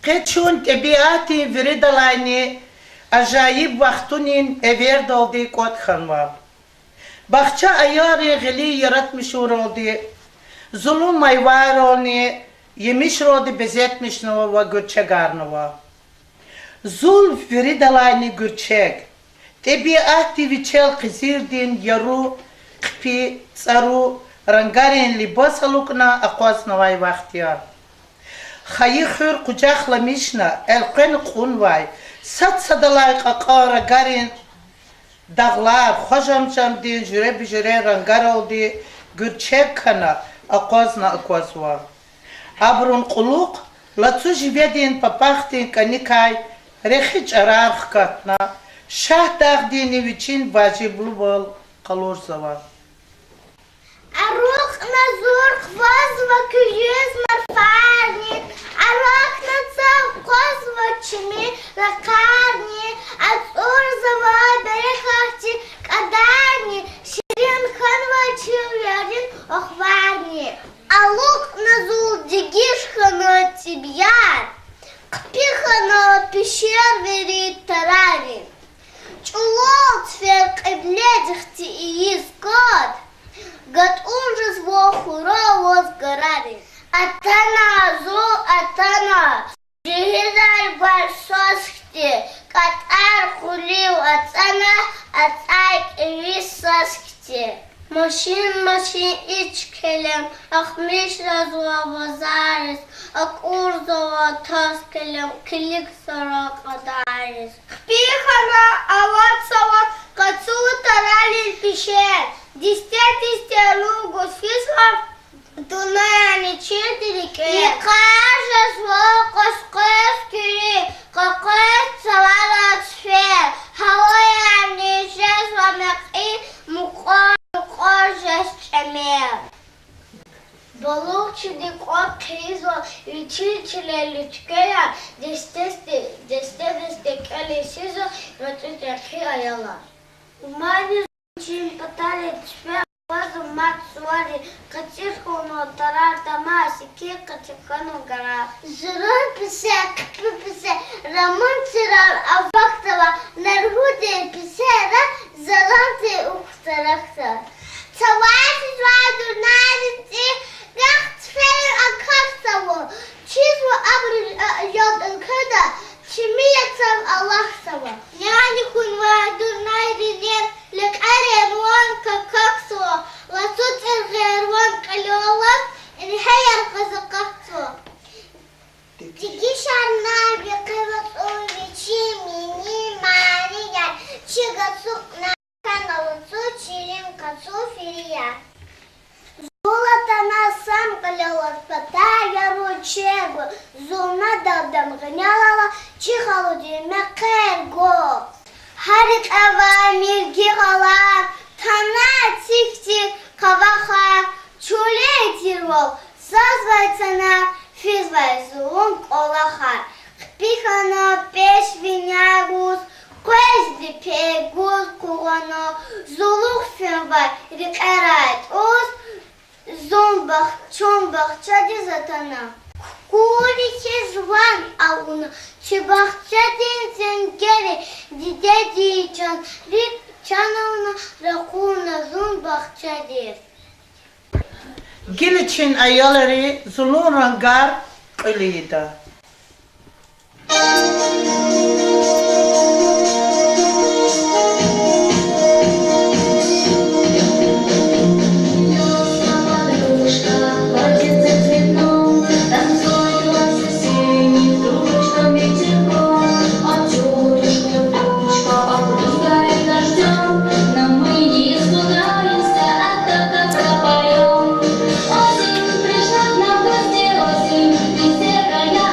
Keçun tabiatin veridalayni acayip vaktunin everd oldu kothanva. Bahçe ayarı gili yaratmış oldu. Zulüm ayvar oldu. Yemiş oldu bezetmiş nova gürçegarnova. Zul veridalayni gürçek. Tabiati viçel kızirdin yaru kpi tsaru rangarin libasalukna aqwasnavay vaxtiyar. Xayı xür kucaklamışna elqen qunvay sat sadalay qaqara garin dağlar xoşamşam din jüre bijüre rangar oldu gürçek kana aqwasna aqwaswa. Abrun quluk latsu jivedin papaqtin kanikay rexiç arar katna şah dağdini için vaciblu bol kalor zaman. Арох на зор хвазва кюз марфарни, арох на цав козва чми ракарни, от урзава берехахти кадарни, ширин ханва чуярин охварни. Алук на зул дигишхана тибьяр, кпихана пещер верит тарари. Чулол цвер кибледихти и изгод, гад ужас вохура возгорари. Атана зу атана, жигизар барсосхти, катар хулив атана, атайк висосхти. Машин ич келем, ахмиш разва базарис, акурзова тас келем, клик сорок адарис. Пихана аватсова, кацу таралин пишет, десте лугу сфисхов, Дунаяни четыре кре. И кажа свой коскос кюри, какой цавала сфер, хавоя нижес вамек и мукор жестчемер. Долучили кот кризо, личили личкея, десте келесизо, мототехи аяла. Умани чин патали тшпер. Базу мат суари, катирхуну тарар тамаси, кека тихану гора. Жирон писе, кпи писе, рамон цирар авактава, наргуде писера, заланте ухтарахта. Цавати зваду найдите, рахт фейр акахтаво, чизво абри йод анкада, чимияцав аллахтава. Няни хунваду найдите, лек арен ванка каксо, ласут эргерван калёлас, инхаяр казакахсо. Тигишар наби кыват увечи мини мария, чигацук на каналцу чирин кацу фирия. Золото на сам калёлас, патая ручегу, зуна дадам гнялала, чихалуди мекерго. Харит авами гигалар, тана тих-тих каваха, чуле тирвол, созвается на физвай зулун колахар. Кпихано пеш винягус, квезди пегус кугано, зулух финвай рикарает ус, зумбах чумбах чади затана. Куличи зван ауна, чебахчадин зенгери, дидедичан, рик чановна, ракуна зумбахчадир. Giliçin ayaları zulun rangar ölüydü. Осень пришла к нам в гости, осень, и серая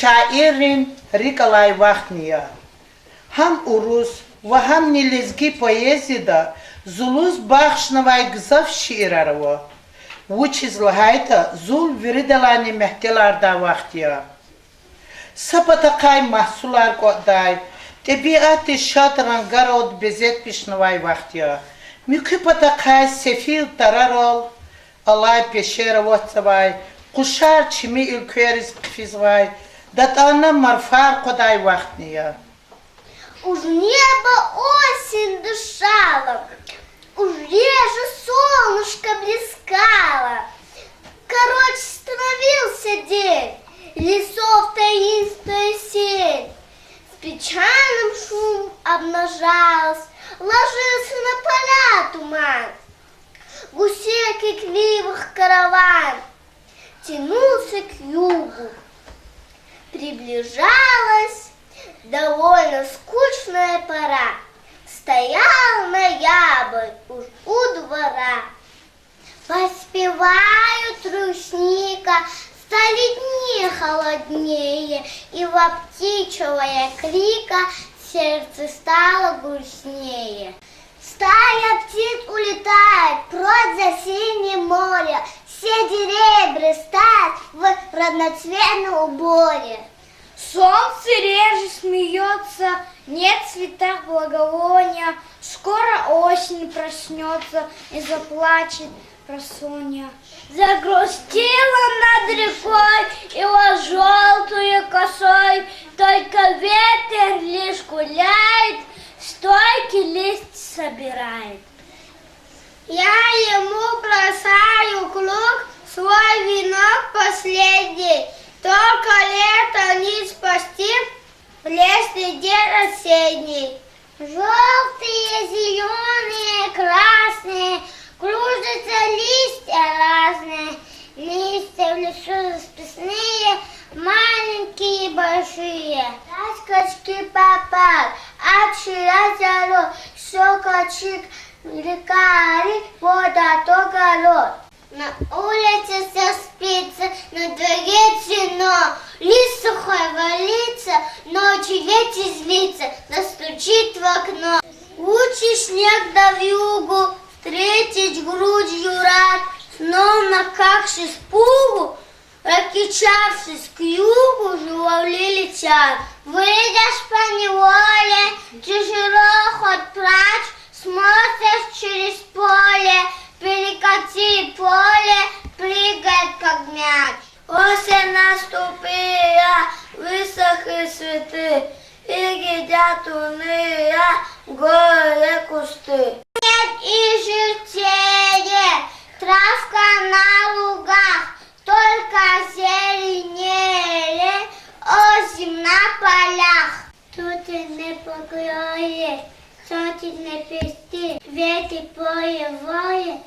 شاعرین ریکلای وقتنیا هم اروس و هم نیلزگی پویزی دا زولوز بخش نوای گزاف شعر رو و چیز لحایتا زول ویردلانی محتلار دا وقتیا سپتا قای محصولار قدای طبیعت شاد رنگار و بزید پیشنوای وقتیا میکی پتا قای سفیر ترارال الله پیشیر وقتوای قشار چمی الکویریز قفیزوای دات она марфар قدای وقت ния. Уж небо осень дышала, уж реже солнышко блескало. Короче, становился день, лесов таинственная сень. С печальным шумом обнажалась, ложился на поля туман. Гусей крикливых караван тянулся к югу. Приближалась довольно скучная пора. Стоял ноябрь уж у двора. Поспевают русника, стали дни холоднее, и во птичьего крика сердце стало грустнее. Стая птиц улетает прочь за синее море, все деревья блистают в разноцветном уборе. Солнце реже смеется, нет в цветах благовония. Скоро осень проснется и заплачет просонья. Загрустила над рекой его желтую косой, только ветер лишь гуляет, стойкий лист собирает. Я ему бросаю круг, свой венок последний, только лето не спасти, пресный день осенний. Желтые, зеленые, красные, кружатся листья разные, листья в лесу расписные, маленькие и большие. Таскочки попал, отшила зару, сокочек, река, вода, то город. На улице все спится, на дворе темно, лист сухой валится, ночью ветер злится, настучит в окно. Лучше снег да вьюгу, встретить грудью рад, словно как с испугу, ракичавшись к югу, журавли летят. Выйдешь по неволе, тяжело хоть плачь, смотришь через поле, перекати поле, прыгает как мяч. Осень наступила, высохли цветы, и глядят уныло голые кусты. Нет и желтее, травка на лугах, только зеленее осень на полях. Тут и не покроет, солнце не пестит, ветер полевое,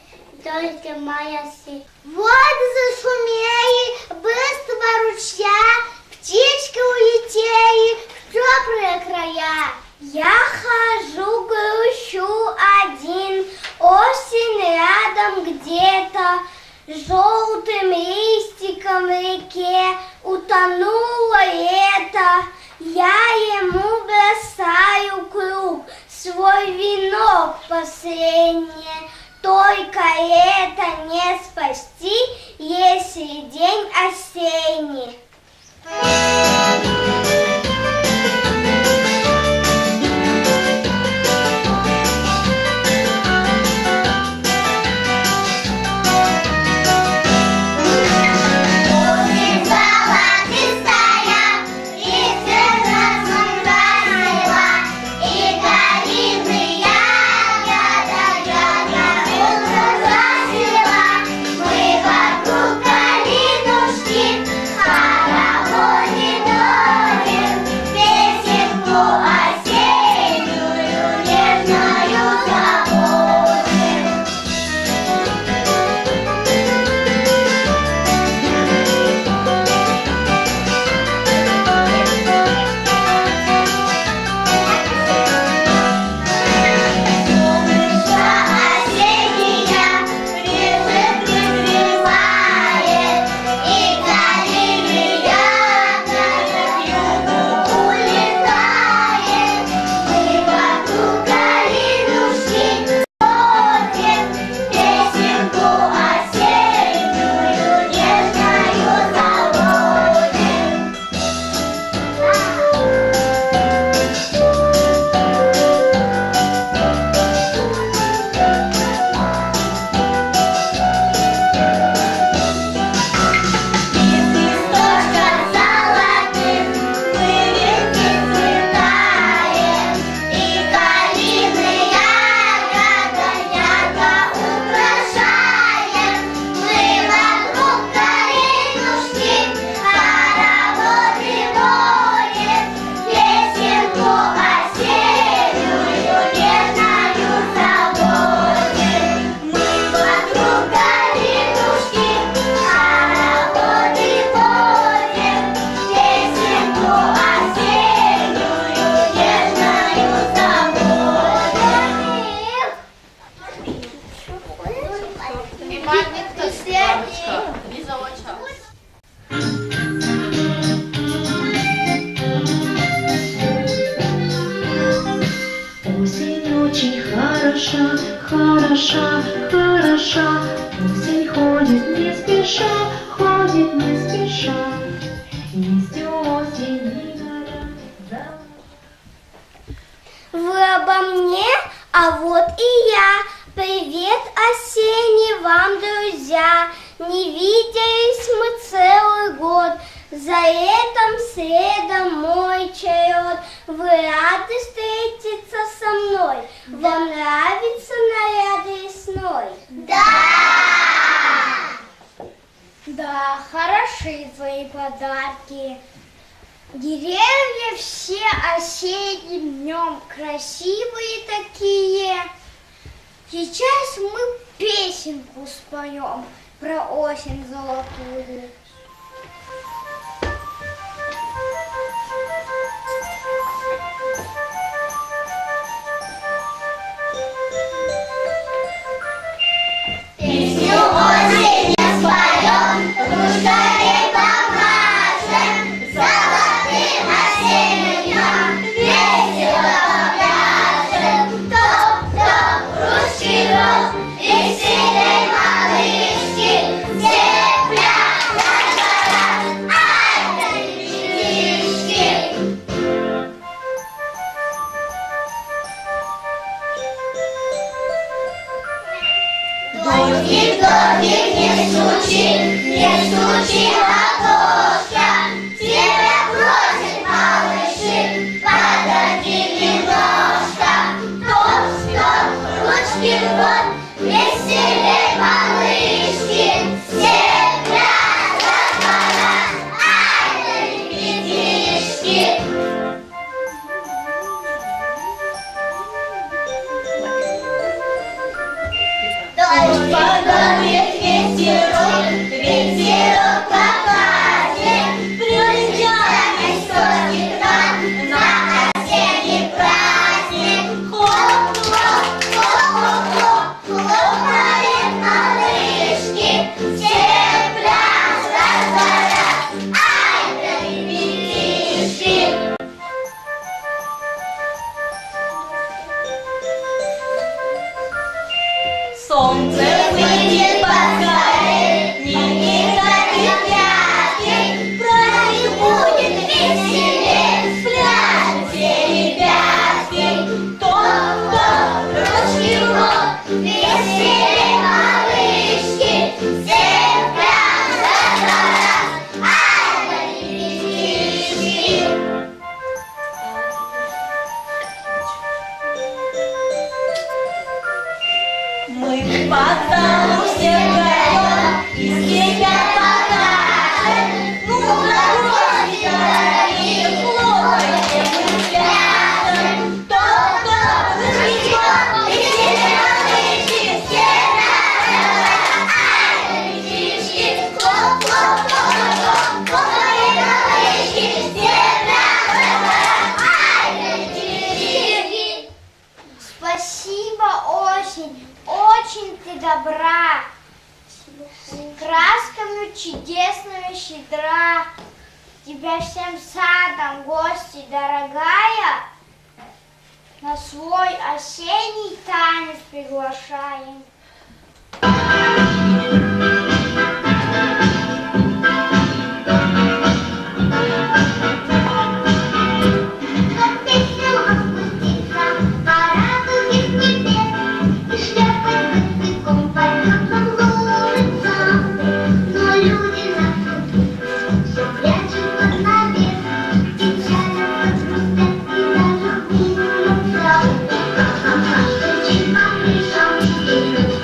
только моя сеть. Воды зашумели, быстро ручья, птички улетели в теплые края. Я хожу, грущу один, осень рядом где-то, желтым листиком в реке утонуло лето. Я ему бросаю круг, свой венок последнее. Только это не спасти, если день осенний. Хороводи Осень очень хороша, хороша, хороша. Осень ходит не спеша, ходит не спеша. Есть осень горят. Вы обо мне, а вот и я. Привет осенний вам, друзья. Не виделись мы целый год. За этим следом мой черед. Вы рады встретиться со мной? Вам нравится наряд весной? Да! Да, хороши твои подарки. Деревья все осенним днем красивые такие. Сейчас мы песенку споем про осень золотую. Песню осени споем, кружками помашем, золотым осенним днем весело попляшем. Топ-топ, ручки роз, веселей малышки, все пляшут раз, ай да ребятишки. Дождик, не стучи в окошко, тебя просят малыши, подожди немножко. Топ-стоп, ручки в рот, веселей малышки, все пляшут раз, ай да ребятишки. Дождь подгонит ветерок покажет, плюнет сотни кран на осенний праздник. Хлоп-хлоп, хлоп-хлоп-хлоп, хлопают малышки, все пляшут раз, ай да ребятишки. Солнце выйдет поскорей, не никаких пятен, праздник будет веселее, пляшут все ребятки. Топ-топ, ручки в рот, веселей малышки, все пляшут раз, ай да ребятишки. Мы по залу все втроем из себя покажем. Ну, ладошки дорогие, хлопайте мы пляшем. Топ-топ, ручки, веселей малышки, все раз, ай да ребятишки. Хлоп-хлоп-хлоп-хлоп, хлопают малышки, все раз, ай да ребятишки. Спасибо, осень, очень ты добра, с красками чудесными щедра. Тебя всем садом, гости дорогая, на свой осенний танец приглашаем. Thank you.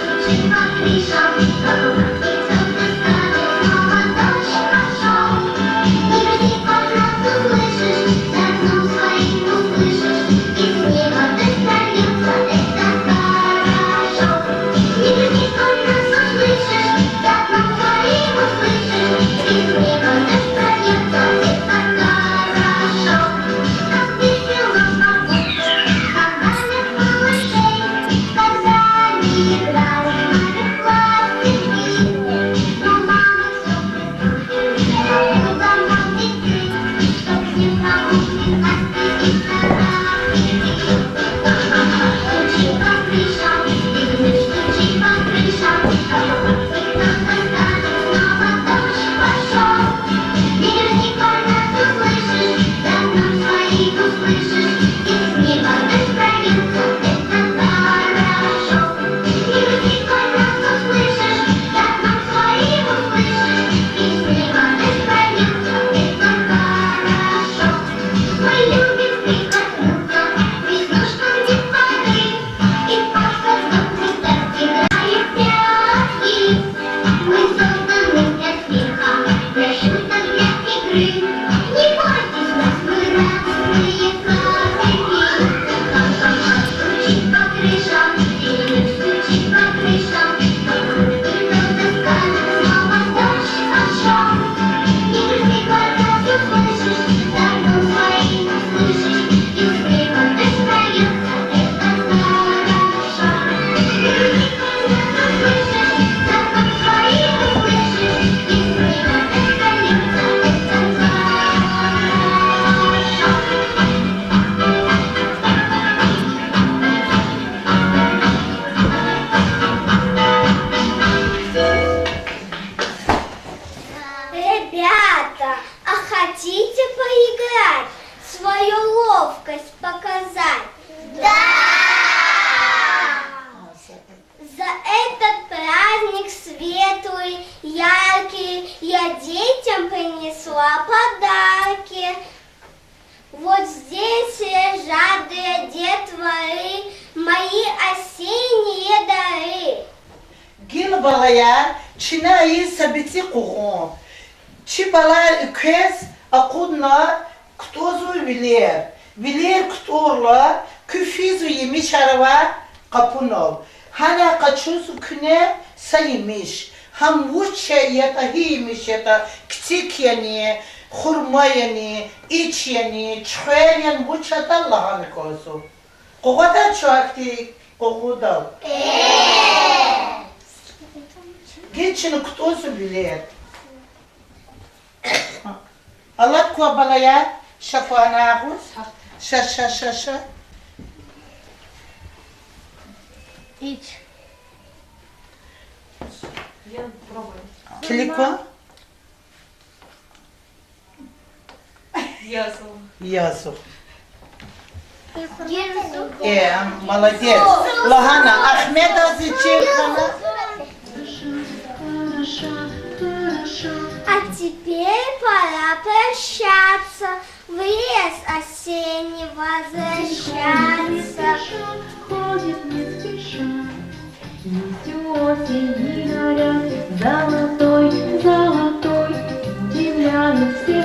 За этот праздник светлый, яркий я детям принесла подарки. Вот здесь лежат для детворы мои осенние дары. Gil balaya çinayı sabiti kuğun. Çi bala kez akudna ktozu bilir. Bilir ktorla küfizu yemiş arava kapunov. Hana kaçuzu küne saymış. Ham vurça yata hiymiş yata küçük yani, hurma yani, iç yani, çöğer yani vurça da lahanı kozu. Koğada çoğakti koğuda. Geçin kutusu bilir. Allah kuabalaya şafana ağuz. Şa. İç. Kiliko? Ясу. Молодец. Лагана, Ахмеда Зичирхана. Хороша, хороша, А теперь пора прощаться, в лес осенний возвращаться. ходит не спеша. Листья осени горят, золотой, золотой, удивляют всех.